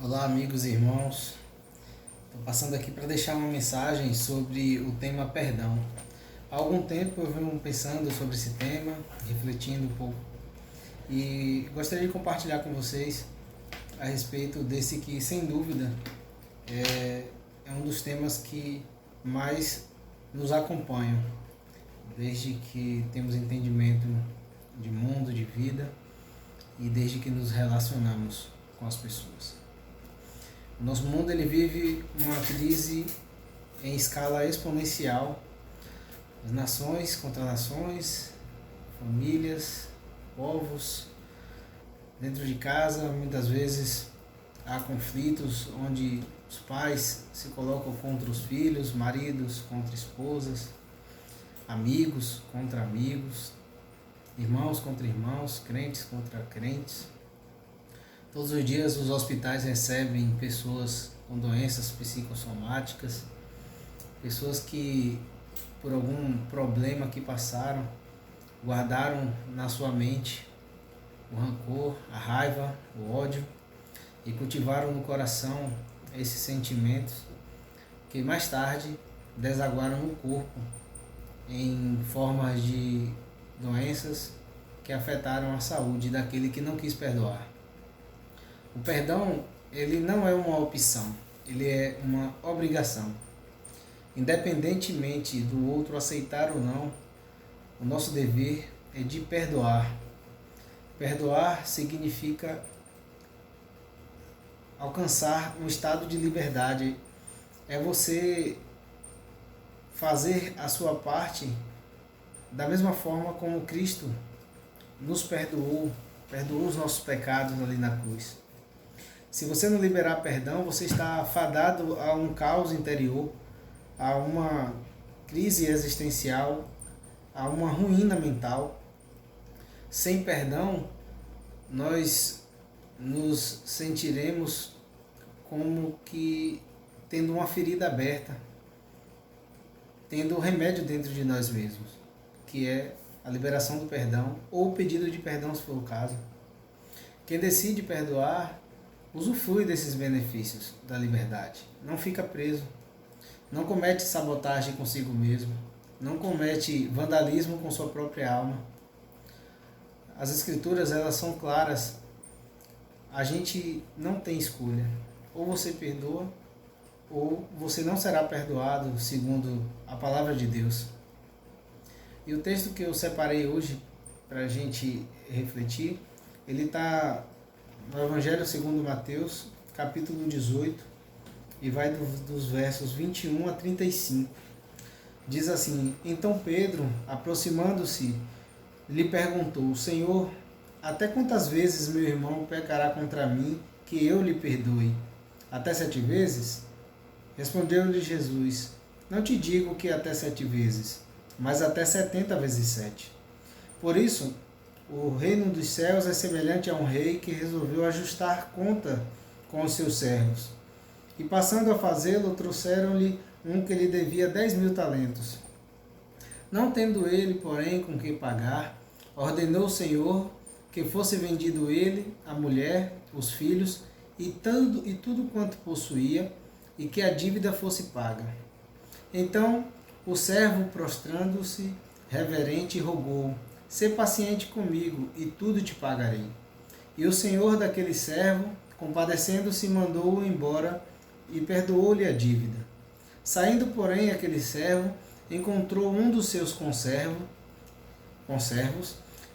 Olá, amigos e irmãos. Estou passando aqui para deixar uma mensagem sobre o tema perdão. Há algum tempo eu venho pensando sobre esse tema, refletindo um pouco, e gostaria de compartilhar com vocês a respeito desse que, sem dúvida, é um dos temas que mais nos acompanham, desde que temos entendimento de mundo, de vida, e desde que nos relacionamos com as pessoas. O nosso mundo ele vive uma crise em escala exponencial. As nações contra nações, famílias, povos, dentro de casa, muitas vezes há conflitos onde os pais se colocam contra os filhos, maridos contra esposas, amigos contra amigos, irmãos contra irmãos, crentes contra crentes. Todos os dias os hospitais recebem pessoas com doenças psicossomáticas, pessoas que por algum problema que passaram, guardaram na sua mente o rancor, a raiva, o ódio e cultivaram no coração esses sentimentos que mais tarde desaguaram no corpo em formas de doenças que afetaram a saúde daquele que não quis perdoar. O perdão, ele não é uma opção, ele é uma obrigação. Independentemente do outro aceitar ou não, o nosso dever é de perdoar. Perdoar significa alcançar um estado de liberdade. É você fazer a sua parte da mesma forma como Cristo nos perdoou os nossos pecados ali na cruz. Se você não liberar perdão, você está fadado a um caos interior, a uma crise existencial, a uma ruína mental. Sem perdão, nós nos sentiremos como que tendo uma ferida aberta, tendo um remédio dentro de nós mesmos, que é a liberação do perdão ou o pedido de perdão, se for o caso. Quem decide perdoar usufrui desses benefícios da liberdade, não fica preso, não comete sabotagem consigo mesmo, não comete vandalismo com sua própria alma. As escrituras, elas são claras, a gente não tem escolha, ou você perdoa, ou você não será perdoado, segundo a palavra de Deus. E o texto que eu separei hoje para a gente refletir, ele está no Evangelho segundo Mateus, capítulo 18, e vai dos versos 21 a 35. Diz assim: Então Pedro, aproximando-se, lhe perguntou: Senhor, até quantas vezes meu irmão pecará contra mim, que eu lhe perdoe? Até 7 vezes? Respondeu-lhe Jesus: Não te digo que até 7 vezes, mas até 70 vezes 7. Por isso, o reino dos céus é semelhante a um rei que resolveu ajustar conta com os seus servos. E passando a fazê-lo, trouxeram-lhe um que lhe devia 10.000 talentos. Não tendo ele, porém, com que pagar, ordenou o Senhor que fosse vendido ele, a mulher, os filhos e tudo quanto possuía, e que a dívida fosse paga. Então o servo, prostrando-se, reverente, rogou: Sê paciente comigo, e tudo te pagarei. E o senhor daquele servo, compadecendo-se, mandou-o embora e perdoou-lhe a dívida. Saindo, porém, aquele servo, encontrou um dos seus conservos,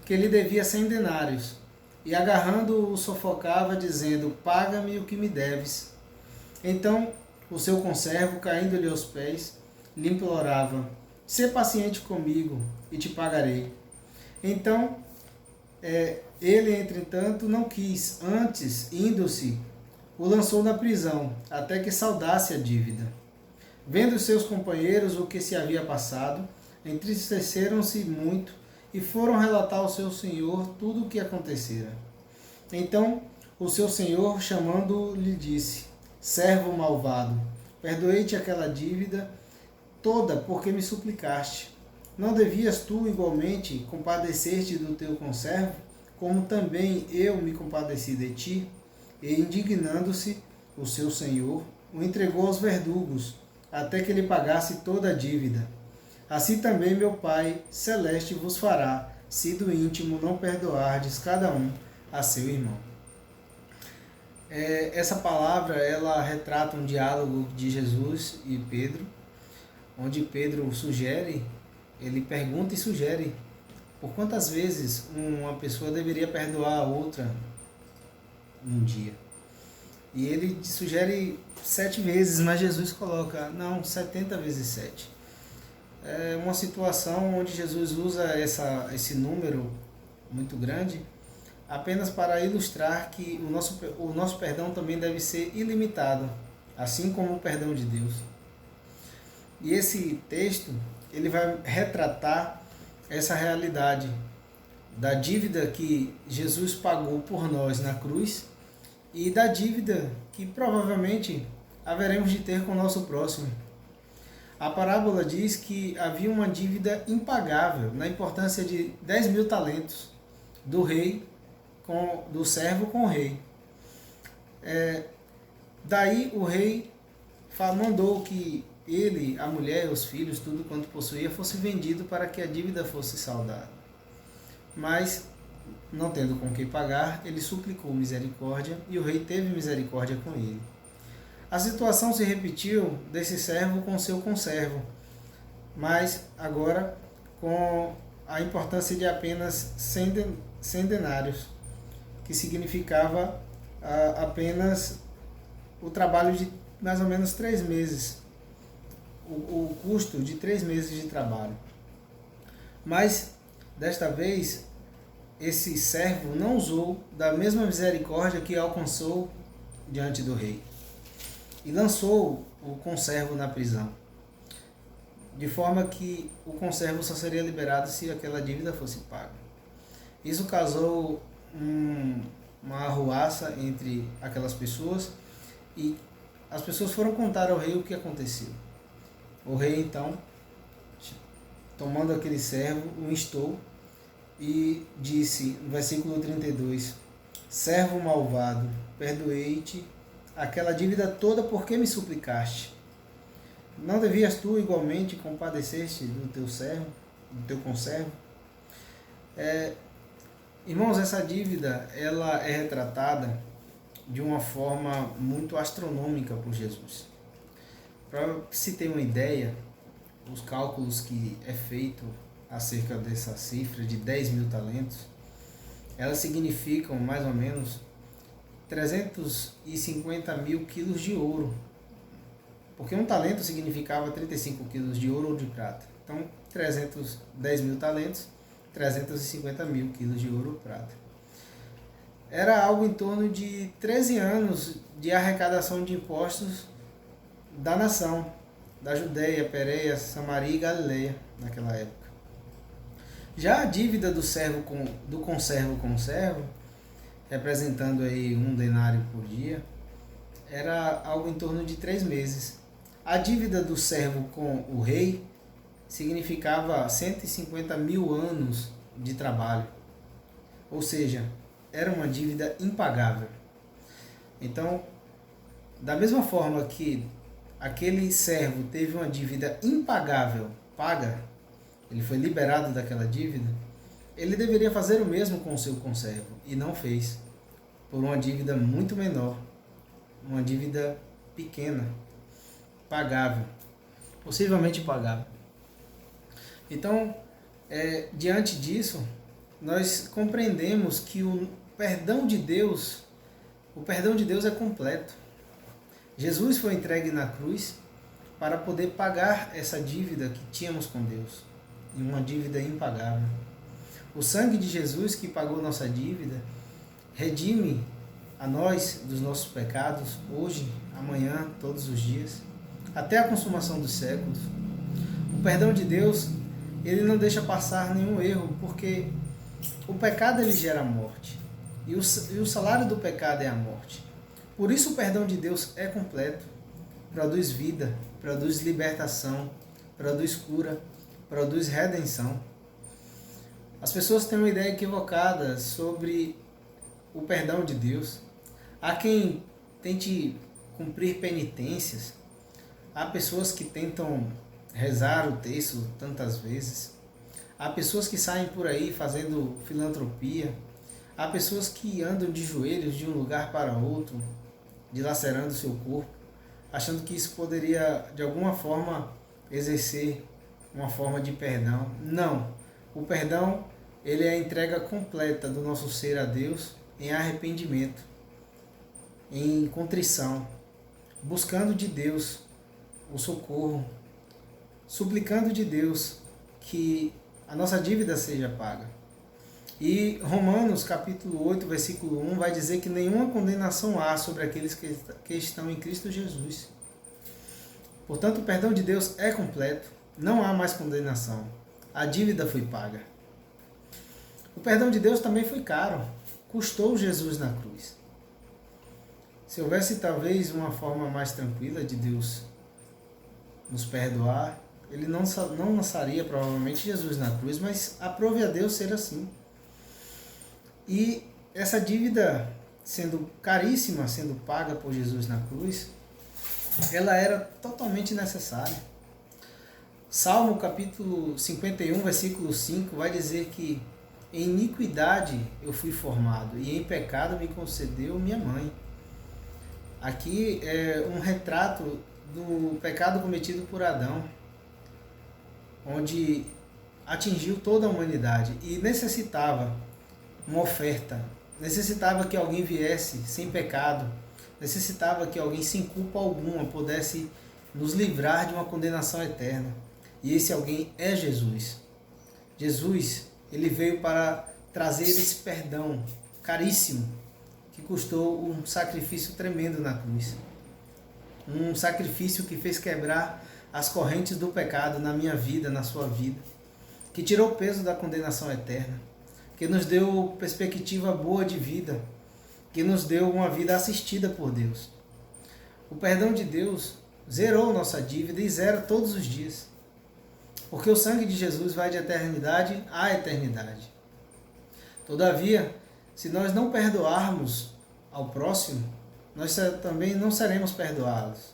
que lhe devia 100 denários, e agarrando-o, sufocava, dizendo: Paga-me o que me deves. Então o seu conservo, caindo-lhe aos pés, lhe implorava: Sê paciente comigo, e te pagarei. Então, ele, entretanto, não quis. Antes, indo-se, o lançou na prisão, até que saldasse a dívida. Vendo seus companheiros o que se havia passado, entristeceram-se muito e foram relatar ao seu senhor tudo o que acontecera. Então, o seu senhor, chamando-o, lhe disse: Servo malvado, perdoei-te aquela dívida toda porque me suplicaste. Não devias tu igualmente compadecer-te do teu conservo, como também eu me compadeci de ti? E indignando-se, o seu senhor, o entregou aos verdugos, até que ele pagasse toda a dívida. Assim também meu Pai celeste vos fará, se do íntimo não perdoardes cada um a seu irmão. Essa palavra, ela retrata um diálogo de Jesus e Pedro, onde Pedro sugere, ele pergunta e sugere por quantas vezes uma pessoa deveria perdoar a outra num dia. E ele sugere 7 vezes, mas Jesus coloca, não, 70 vezes 7. É uma situação onde Jesus usa esse número muito grande apenas para ilustrar que o nosso perdão também deve ser ilimitado, assim como o perdão de Deus. E esse texto, ele vai retratar essa realidade da dívida que Jesus pagou por nós na cruz e da dívida que provavelmente haveremos de ter com o nosso próximo. A parábola diz que havia uma dívida impagável na importância de 10.000 talentos do servo com o rei. Daí o rei mandou que ele, a mulher, os filhos, tudo quanto possuía, fosse vendido para que a dívida fosse saldada. Mas, não tendo com que pagar, ele suplicou misericórdia e o rei teve misericórdia com ele. A situação se repetiu desse servo com seu conservo, mas agora com a importância de apenas 100 denários, que significava apenas o trabalho de mais ou menos 3 meses, o custo de 3 meses de trabalho. Mas, desta vez, esse servo não usou da mesma misericórdia que alcançou diante do rei e lançou o conservo na prisão, de forma que o conservo só seria liberado se aquela dívida fosse paga. Isso causou uma arruaça entre aquelas pessoas e as pessoas foram contar ao rei o que aconteceu. O rei, então, tomando aquele servo, o instou e disse, no versículo 32, servo malvado, perdoei-te aquela dívida toda porque me suplicaste. Não devias tu igualmente compadecer-te do teu servo, do teu conservo? Irmãos, essa dívida, ela é retratada de uma forma muito astronômica por Jesus. Para se ter uma ideia, os cálculos que é feito acerca dessa cifra de 10.000 talentos, elas significam mais ou menos 350 mil quilos de ouro. Porque um talento significava 35 quilos de ouro ou de prata. Então, 10.000 talentos, 350 mil quilos de ouro ou prata. Era algo em torno de 13 anos de arrecadação de impostos da nação, da Judéia, Pérea, Samaria e Galileia, naquela época. Já a dívida do conservo com o servo, representando aí 1 denário por dia, era algo em torno de 3 meses. A dívida do servo com o rei significava 150 mil anos de trabalho. Ou seja, era uma dívida impagável. Então, da mesma forma que aquele servo teve uma dívida impagável paga, ele foi liberado daquela dívida, ele deveria fazer o mesmo com o seu conservo, e não fez, por uma dívida muito menor, uma dívida pequena, pagável, possivelmente pagável. Então, diante disso, nós compreendemos que o perdão de Deus é completo. Jesus foi entregue na cruz para poder pagar essa dívida que tínhamos com Deus, e uma dívida impagável. O sangue de Jesus que pagou nossa dívida redime a nós dos nossos pecados, hoje, amanhã, todos os dias, até a consumação dos séculos. O perdão de Deus, ele não deixa passar nenhum erro, porque o pecado ele gera morte, e o salário do pecado é a morte. Por isso o perdão de Deus é completo, produz vida, produz libertação, produz cura, produz redenção. As pessoas têm uma ideia equivocada sobre o perdão de Deus. Há quem tente cumprir penitências. Há pessoas que tentam rezar o texto tantas vezes. Há pessoas que saem por aí fazendo filantropia. Há pessoas que andam de joelhos de um lugar para outro, dilacerando seu corpo, achando que isso poderia, de alguma forma, exercer uma forma de perdão. Não. O perdão, ele é a entrega completa do nosso ser a Deus em arrependimento, em contrição, buscando de Deus o socorro, suplicando de Deus que a nossa dívida seja paga. E Romanos capítulo 8, versículo 1 vai dizer que nenhuma condenação há sobre aqueles que estão em Cristo Jesus. Portanto, o perdão de Deus é completo, não há mais condenação. A dívida foi paga. O perdão de Deus também foi caro, custou Jesus na cruz. Se houvesse talvez uma forma mais tranquila de Deus nos perdoar, ele não lançaria provavelmente Jesus na cruz, mas aprove a Deus ser assim. E essa dívida, sendo caríssima, sendo paga por Jesus na cruz, ela era totalmente necessária. Salmo capítulo 51, versículo 5, vai dizer que em iniquidade eu fui formado e em pecado me concedeu minha mãe. Aqui é um retrato do pecado cometido por Adão, onde atingiu toda a humanidade e necessitava uma oferta, necessitava que alguém viesse sem pecado, necessitava que alguém sem culpa alguma pudesse nos livrar de uma condenação eterna. E esse alguém é Jesus. Jesus, ele veio para trazer esse perdão caríssimo, que custou um sacrifício tremendo na cruz. Um sacrifício que fez quebrar as correntes do pecado na minha vida, na sua vida, que tirou o peso da condenação eterna, que nos deu perspectiva boa de vida, que nos deu uma vida assistida por Deus. O perdão de Deus zerou nossa dívida e zera todos os dias, porque o sangue de Jesus vai de eternidade a eternidade. Todavia, se nós não perdoarmos ao próximo, nós também não seremos perdoados,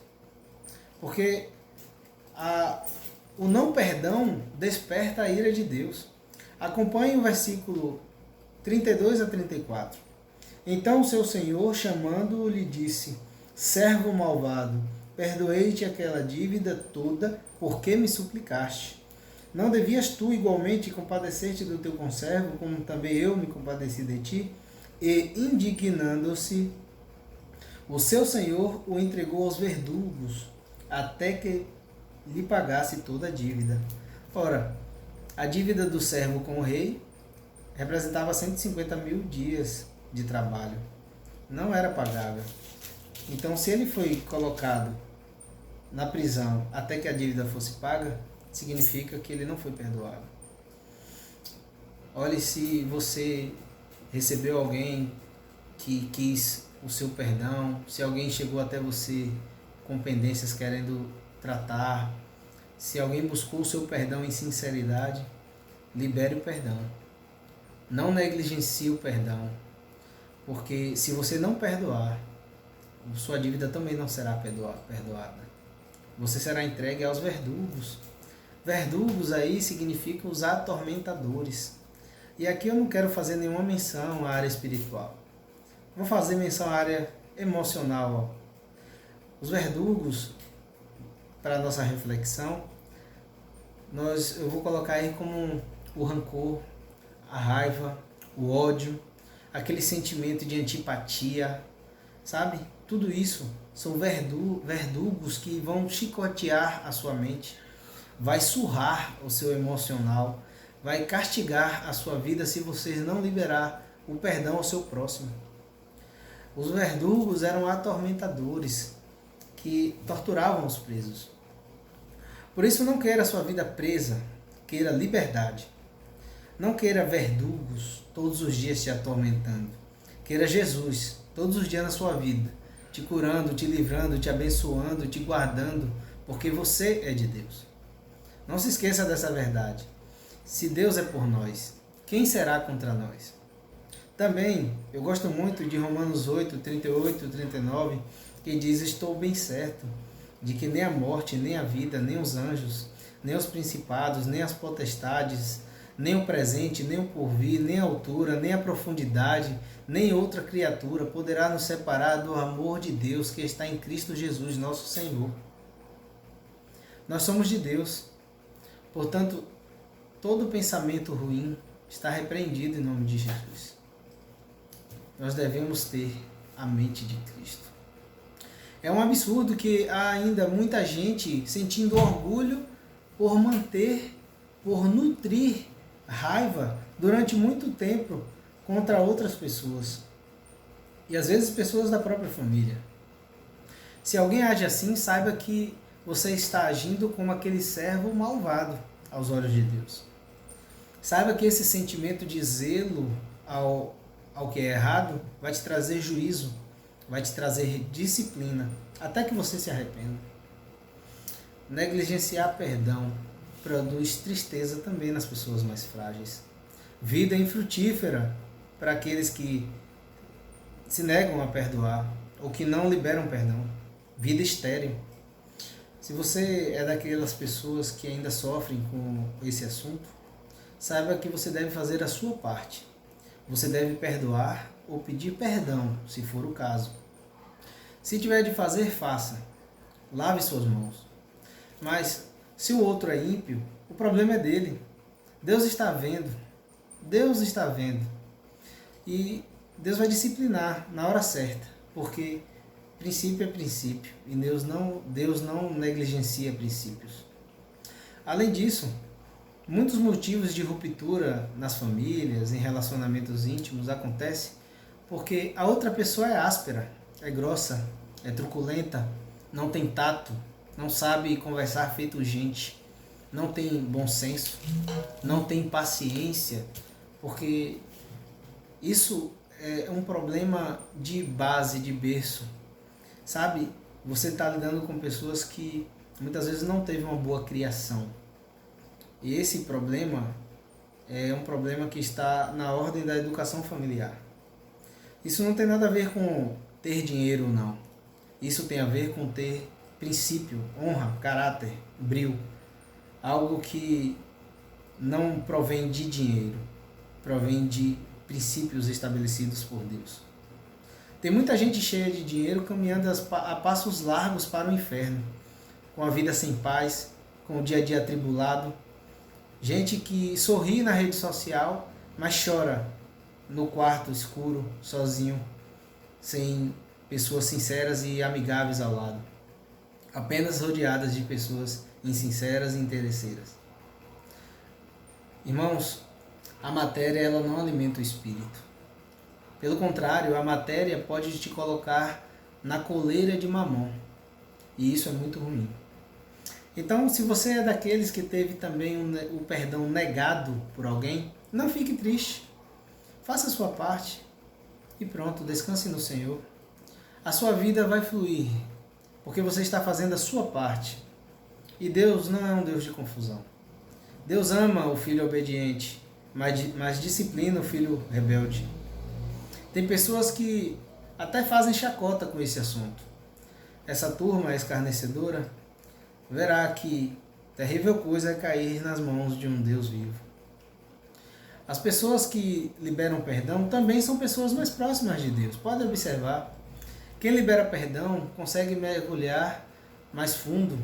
porque o não perdão desperta a ira de Deus. Acompanhe o versículo 32 a 34. Então o seu senhor, chamando-o, lhe disse: servo malvado, perdoei-te aquela dívida toda, porque me suplicaste. Não devias tu igualmente compadecer-te do teu conservo, como também eu me compadeci de ti? E, indignando-se, o seu senhor o entregou aos verdugos, até que lhe pagasse toda a dívida. Ora, a dívida do servo com o rei representava 150.000 dias de trabalho. Não era pagável. Então, se ele foi colocado na prisão até que a dívida fosse paga, significa que ele não foi perdoado. Olhe se você recebeu alguém que quis o seu perdão, se alguém chegou até você com pendências querendo tratar, se alguém buscou o seu perdão em sinceridade, libere o perdão. Não negligencie o perdão, porque se você não perdoar, sua dívida também não será perdoada. Você será entregue aos verdugos. Verdugos aí significam os atormentadores. E aqui eu não quero fazer nenhuma menção à área espiritual. Vou fazer menção à área emocional. Os verdugos, para a nossa reflexão, eu vou colocar aí como o rancor, a raiva, o ódio, aquele sentimento de antipatia, sabe? Tudo isso são verdugos que vão chicotear a sua mente, vai surrar o seu emocional, vai castigar a sua vida se você não liberar o perdão ao seu próximo. Os verdugos eram atormentadores que torturavam os presos. Por isso, não queira a sua vida presa, queira liberdade. Não queira verdugos todos os dias te atormentando. Queira Jesus todos os dias na sua vida, te curando, te livrando, te abençoando, te guardando, porque você é de Deus. Não se esqueça dessa verdade. Se Deus é por nós, quem será contra nós? Também, eu gosto muito de Romanos 8, 38, 39, que diz: estou bem certo de que nem a morte, nem a vida, nem os anjos, nem os principados, nem as potestades, nem o presente, nem o porvir, nem a altura, nem a profundidade, nem outra criatura poderá nos separar do amor de Deus que está em Cristo Jesus, nosso Senhor. Nós somos de Deus, portanto, todo pensamento ruim está repreendido em nome de Jesus. Nós devemos ter a mente de Cristo. É um absurdo que há ainda muita gente sentindo orgulho por manter, por nutrir raiva durante muito tempo contra outras pessoas. E às vezes pessoas da própria família. Se alguém age assim, saiba que você está agindo como aquele servo malvado aos olhos de Deus. Saiba que esse sentimento de zelo ao que é errado vai te trazer juízo, vai te trazer disciplina, até que você se arrependa. Negligenciar perdão produz tristeza também nas pessoas mais frágeis. Vida infrutífera para aqueles que se negam a perdoar ou que não liberam perdão. Vida estéril. Se você é daquelas pessoas que ainda sofrem com esse assunto, saiba que você deve fazer a sua parte. Você deve perdoar ou pedir perdão, se for o caso. Se tiver de fazer, faça. Lave suas mãos. Mas se o outro é ímpio, o problema é dele. Deus está vendo. Deus está vendo. E Deus vai disciplinar na hora certa, porque princípio é princípio e Deus não negligencia princípios. Além disso, muitos motivos de ruptura nas famílias, em relacionamentos íntimos, acontecem porque a outra pessoa é áspera, é grossa, é truculenta, não tem tato, não sabe conversar feito gente, não tem bom senso, não tem paciência, porque isso é um problema de base, de berço. Sabe, você está lidando com pessoas que muitas vezes não teve uma boa criação. E esse problema é um problema que está na ordem da educação familiar. Isso não tem nada a ver com ter dinheiro ou não. Isso tem a ver com ter princípio, honra, caráter, brio. Algo que não provém de dinheiro, provém de princípios estabelecidos por Deus. Tem muita gente cheia de dinheiro caminhando a passos largos para o inferno, com a vida sem paz, com o dia a dia atribulado. Gente que sorri na rede social, mas chora no quarto escuro, sozinho, sem pessoas sinceras e amigáveis ao lado. Apenas rodeadas de pessoas insinceras e interesseiras. Irmãos, a matéria ela não alimenta o espírito. Pelo contrário, a matéria pode te colocar na coleira de Mamon. E isso é muito ruim. Então, se você é daqueles que teve também o perdão negado por alguém, não fique triste. Faça a sua parte e pronto, descanse no Senhor. A sua vida vai fluir, porque você está fazendo a sua parte. E Deus não é um Deus de confusão. Deus ama o filho obediente, mas disciplina o filho rebelde. Tem pessoas que até fazem chacota com esse assunto. Essa turma escarnecedora verá que terrível coisa é cair nas mãos de um Deus vivo. As pessoas que liberam perdão também são pessoas mais próximas de Deus. Pode observar. Quem libera perdão consegue mergulhar mais fundo,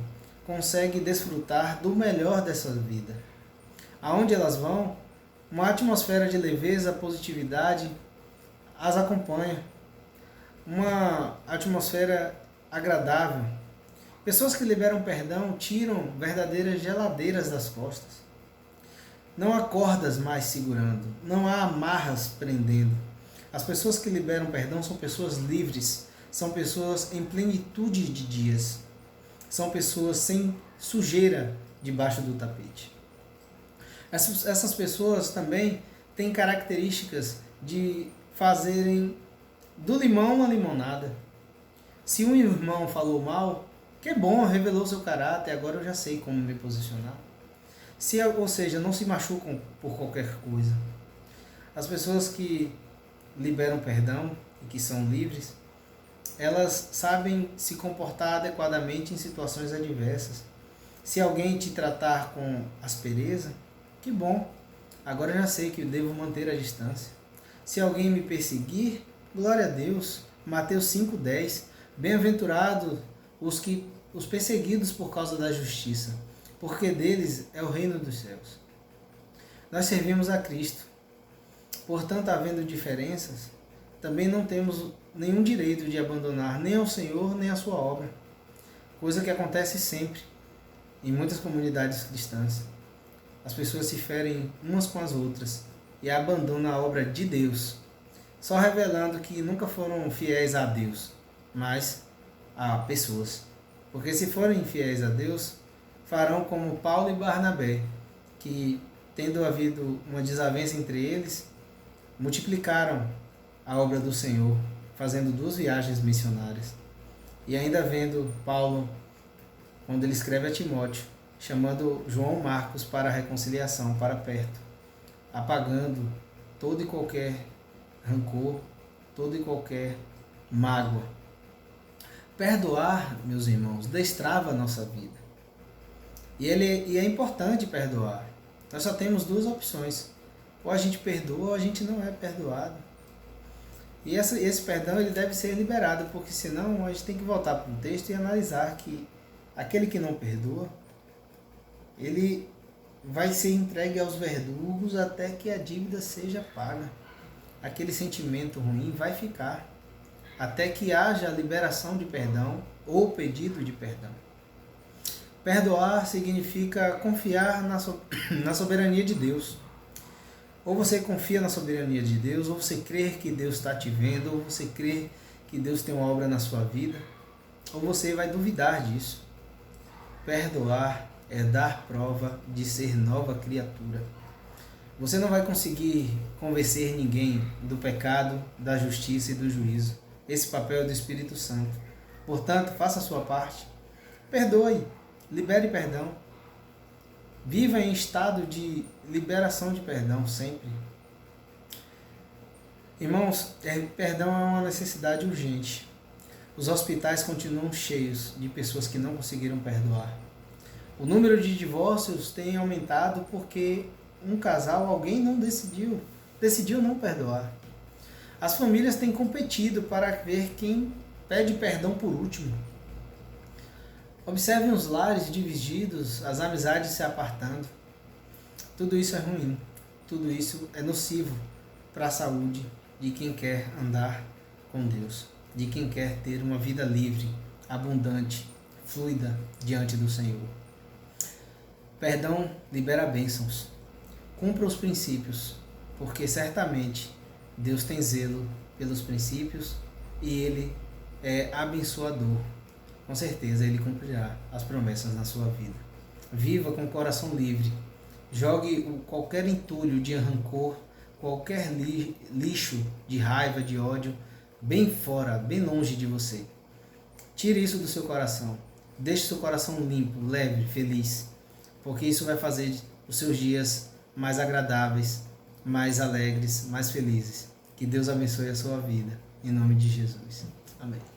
consegue desfrutar do melhor dessa vida. Aonde elas vão, uma atmosfera de leveza, positividade as acompanha. Uma atmosfera agradável. Pessoas que liberam perdão tiram verdadeiras geladeiras das costas. Não há cordas mais segurando, não há amarras prendendo. As pessoas que liberam perdão são pessoas livres, são pessoas em plenitude de dias, são pessoas sem sujeira debaixo do tapete. Essas pessoas também têm características de fazerem do limão uma limonada. Se um irmão falou mal, que bom, revelou seu caráter, agora eu já sei como me posicionar. Ou seja, não se machucam por qualquer coisa. As pessoas que liberam perdão e que são livres, elas sabem se comportar adequadamente em situações adversas. Se alguém te tratar com aspereza, que bom, agora eu já sei que eu devo manter a distância. Se alguém me perseguir, glória a Deus. Mateus 5,10. Bem-aventurados os perseguidos por causa da justiça, porque deles é o reino dos céus. Nós servimos a Cristo. Portanto, havendo diferenças, também não temos nenhum direito de abandonar nem ao Senhor nem a sua obra, coisa que acontece sempre em muitas comunidades cristãs. As pessoas se ferem umas com as outras e abandonam a obra de Deus, só revelando que nunca foram fiéis a Deus, mas a pessoas. Porque se forem fiéis a Deus, farão como Paulo e Barnabé, que, tendo havido uma desavença entre eles, multiplicaram a obra do Senhor, fazendo 2 viagens missionárias. E ainda vendo Paulo, quando ele escreve a Timóteo, chamando João Marcos para a reconciliação, para perto, apagando todo e qualquer rancor, toda e qualquer mágoa. Perdoar, meus irmãos, destrava a nossa vida. E é importante perdoar. Nós só temos 2 opções. Ou a gente perdoa ou a gente não é perdoado. E esse perdão ele deve ser liberado, porque senão a gente tem que voltar para o texto e analisar que aquele que não perdoa, ele vai ser entregue aos verdugos até que a dívida seja paga. Aquele sentimento ruim vai ficar até que haja a liberação de perdão ou pedido de perdão. Perdoar significa confiar na soberania de Deus. Ou você confia na soberania de Deus, ou você crê que Deus está te vendo, ou você crê que Deus tem uma obra na sua vida, ou você vai duvidar disso. Perdoar é dar prova de ser nova criatura. Você não vai conseguir convencer ninguém do pecado, da justiça e do juízo. Esse papel é do Espírito Santo. Portanto, faça a sua parte. Perdoe, libere perdão. Viva em estado de liberação de perdão sempre. Irmãos, perdão é uma necessidade urgente. Os hospitais continuam cheios de pessoas que não conseguiram perdoar. O número de divórcios tem aumentado porque um casal, alguém não decidiu não perdoar. As famílias têm competido para ver quem pede perdão por último. Observem os lares divididos, as amizades se apartando. Tudo isso é ruim. Tudo isso é nocivo para a saúde de quem quer andar com Deus, de quem quer ter uma vida livre, abundante, fluida diante do Senhor. Perdão libera bênçãos. Cumpra os princípios, porque certamente Deus tem zelo pelos princípios e Ele é abençoador. Com certeza Ele cumprirá as promessas na sua vida. Viva com o coração livre. Jogue qualquer entulho de rancor, qualquer lixo de raiva, de ódio, bem fora, bem longe de você. Tire isso do seu coração. Deixe seu coração limpo, leve, feliz, porque isso vai fazer os seus dias mais agradáveis, mais alegres, mais felizes. Que Deus abençoe a sua vida. Em nome de Jesus. Amém.